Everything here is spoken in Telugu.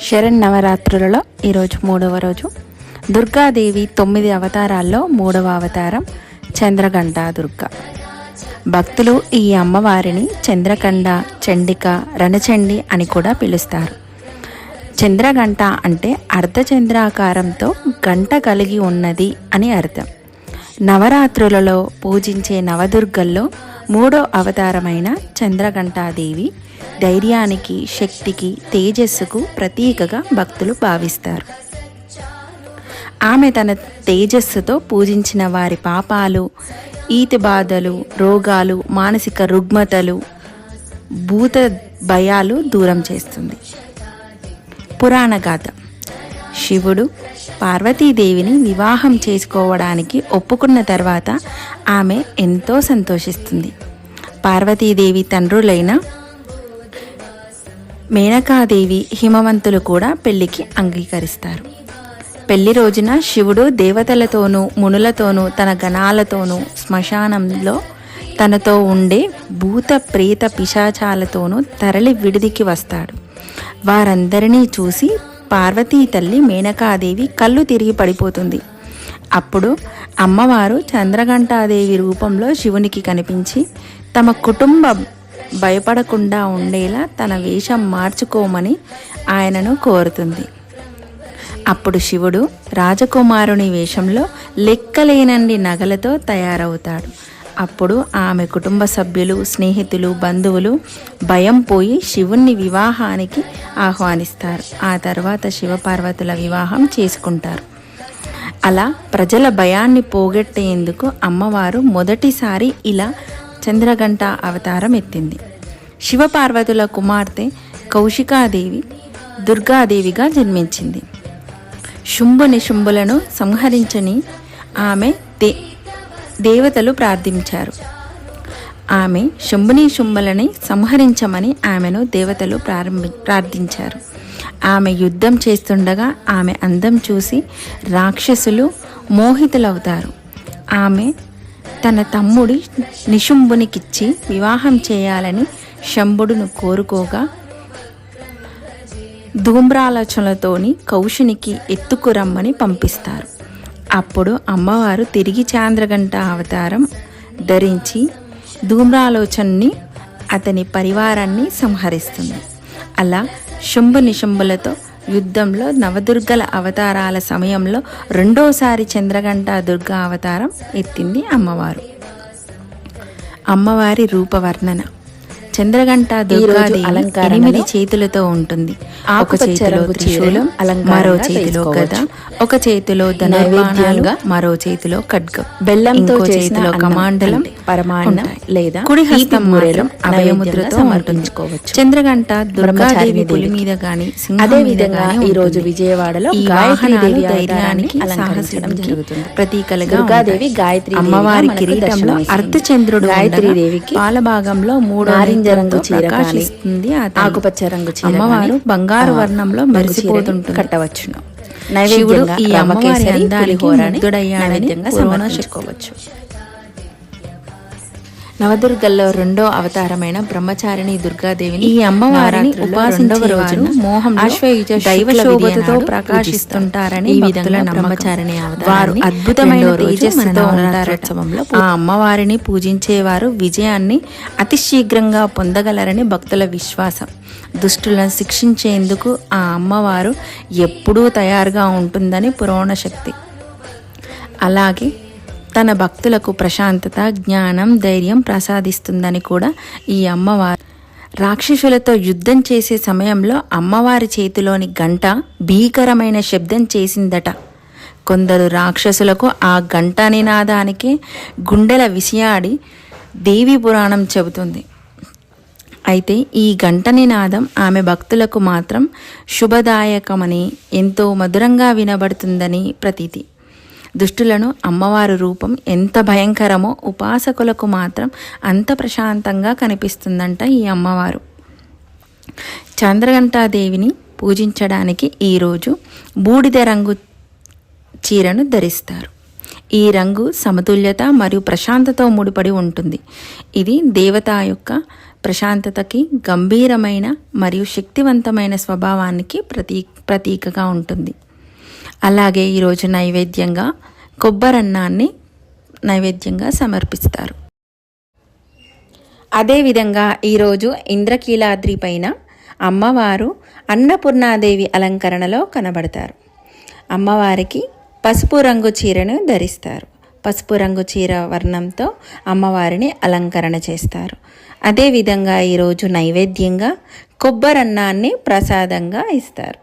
శరన్నవరాత్రులలో ఈరోజు 3వ రోజు. దుర్గాదేవి 9 అవతారాల్లో 3వ అవతారం చంద్రఘంటా దుర్గ. భక్తులు ఈ అమ్మవారిని చంద్రకండ, చండిక, రణచండి అని కూడా పిలుస్తారు. చంద్రఘంట అంటే అర్ధచంద్రాకారంతో గంట కలిగి ఉన్నది అని అర్థం. నవరాత్రులలో పూజించే నవదుర్గల్లో 3వ అవతారమైన చంద్రఘంటాదేవి ధైర్యానికి, శక్తికి, తేజస్సుకు ప్రతీకగా భక్తులు భావిస్తారు. ఆమె తన తేజస్సుతో పూజించిన వారి పాపాలు, ఈతి బాధలు, రోగాలు, మానసిక రుగ్మతలు, భూత భయాలు దూరం చేస్తుంది. పురాణ గాథ. శివుడు పార్వతీదేవిని వివాహం చేసుకోవడానికి ఒప్పుకున్న తర్వాత ఆమె ఎంతో సంతోషిస్తుంది. పార్వతీదేవి తండ్రులైన మేనకాదేవి, హిమవంతులు కూడా పెళ్లికి అంగీకరిస్తారు. పెళ్లి రోజున శివుడు దేవతలతోనూ మునులతోనూ తన గణాలతోనూ శ్మశానంలో తనతో ఉండే భూత ప్రేత పిశాచాలతోనూ తరలి విడిదికి వస్తాడు. వారందరినీ చూసి పార్వతీ తల్లి మేనకాదేవి కళ్ళు తిరిగి పడిపోతుంది. అప్పుడు అమ్మవారు చంద్రఘంటాదేవి రూపంలో శివునికి కనిపించి తమ కుటుంబం భయపడకుండా ఉండేలా తన వేషం మార్చుకోమని ఆయనను కోరుతుంది. అప్పుడు శివుడు రాజకుమారుని వేషంలో లెక్కలేనన్ని నగలతో తయారవుతాడు. అప్పుడు ఆమె కుటుంబ సభ్యులు, స్నేహితులు, బంధువులు భయం పోయి శివుణ్ణి వివాహానికి ఆహ్వానిస్తారు. ఆ తర్వాత శివపార్వతుల వివాహం చేసుకుంటారు. అలా ప్రజల భయాన్ని పోగొట్టేందుకు అమ్మవారు మొదటిసారి ఇలా చంద్రఘంట అవతారం ఎత్తింది. శివపార్వతుల కుమార్తె కౌశికాదేవి దుర్గాదేవిగా జన్మించింది. శుంభులను సంహరించని ఆమె దేవతలు ప్రార్థించారు. ఆమె శుంభులని సంహరించమని ఆమెను దేవతలు ప్రార్థించారు. ఆమె యుద్ధం చేస్తుండగా ఆమె అందం చూసి రాక్షసులు మోహితులవుతారు. ఆమె తన తమ్ముడి నిశుంభునికిచ్చి వివాహం చేయాలని శంభుడును కోరుకోగా ధూమ్రాలోచనలతోని కౌశునికి ఎత్తుకురమ్మని పంపిస్తారు. అప్పుడు అమ్మవారు తిరిగి చంద్రఘంట అవతారం ధరించి ధూమ్రాలోచన్ని, అతని పరివారాన్ని సంహరిస్తుంది. అలా నిశుంభులతో యుద్ధంలో నవదుర్గల అవతారాల సమయంలో రెండోసారి చంద్రఘంట దుర్గా అవతారం ఎత్తింది అమ్మవారు. అమ్మవారి రూపవర్ణన. చంద్రఘంట దుర్గాదేవి 8 చేతులతో ఉంటుంది. ఒక చేతిలో త్రిశూలం, మరో చేతిలో గద, ఒక చేతిలో ధనుర్బాణాలుగా, మరో చేతిలో ఖడ్గం, బెల్లంతో చేతిలో కమాండలం, పరమాన్నం లేదా కుడి హస్తం మాత్రం అభయముద్రతో సమర్పించుకోవచ్చు. చంద్రఘంట దుర్గాదేవి పులి మీద గాని, సింహం మీద గాని ఈ రోజు విజయవాడలో ఈ వాహనాలు ధైర్యానికి, సాహసానికి ప్రతీకలుగా దుర్గాదేవి గాయత్రి అమ్మవారి కిరీటంలో అర్ధచంద్రుడు గాయత్రీదేవికి పాల భాగంలో 3 రంగు ప్రకాశిస్తుంది. ఆకుపచ్చ రంగు అమ్మవారు బంగారు వర్ణంలో మెరిసిపోతుంటుంది. కట్టవచ్చును. శివుడు ఈ అమ్మవారి అందానికి ముగ్ధుడయ్యాడని చెప్పుకోవచ్చు. నవదుర్గల్లో 2వ అవతారమైన బ్రహ్మచారిణి దుర్గాదేవిని ఈ అమ్మవారిని ఉపాసించేవారు ఆశ్వయుజ దైవ శోభతో ప్రకాశిస్తుంటారని ఈ విధంగా బ్రహ్మచారిణి వారు అద్భుతమైన తేజస్సుతో ఉంటారోత్సవంలో ఆ అమ్మవారిని పూజించేవారు విజయాన్ని అతి శీఘ్రంగా పొందగలరని భక్తుల విశ్వాసం. దుష్టులను శిక్షించేందుకు ఆ అమ్మవారు ఎప్పుడూ తయారుగా ఉంటుందని పురాణ శక్తి. అలాగే తన భక్తులకు ప్రశాంతత, జ్ఞానం, ధైర్యం ప్రసాదిస్తుందని కూడా ఈ అమ్మవారు. రాక్షసులతో యుద్ధం చేసే సమయంలో అమ్మవారి చేతిలోని గంట భీకరమైన శబ్దం చేసిందట. కొందరు రాక్షసులకు ఆ గంట నినాదానికి గుండెల విసియాడి దేవి పురాణం చెబుతుంది. అయితే ఈ గంట నినాదం ఆమె భక్తులకు మాత్రం శుభదాయకమని, ఎంతో మధురంగా వినబడుతుందని ప్రతీతి. దుష్టులను అమ్మవారి రూపం ఎంత భయంకరమో ఉపాసకులకు మాత్రం అంత ప్రశాంతంగా కనిపిస్తుందంట ఈ అమ్మవారు. చంద్రఘంటాదేవిని పూజించడానికి ఈరోజు బూడిద రంగు చీరను ధరిస్తారు. ఈ రంగు సమతుల్యత మరియు ప్రశాంతతో ముడిపడి ఉంటుంది. ఇది దేవత యొక్క ప్రశాంతతకి, గంభీరమైన మరియు శక్తివంతమైన స్వభావానికి ప్రతీకగా ఉంటుంది. అలాగే ఈరోజు నైవేద్యంగా కొబ్బరన్నాన్ని నైవేద్యంగా సమర్పిస్తారు. అదేవిధంగా ఈరోజు ఇంద్రకీలాద్రి పైన అమ్మవారు అన్నపూర్ణాదేవి అలంకరణలో కనబడతారు. అమ్మవారికి పసుపు రంగు చీరను ధరిస్తారు. పసుపు రంగు చీర వర్ణంతో అమ్మవారిని అలంకరణ చేస్తారు. అదేవిధంగా ఈరోజు నైవేద్యంగా కొబ్బరన్నాన్ని ప్రసాదంగా ఇస్తారు.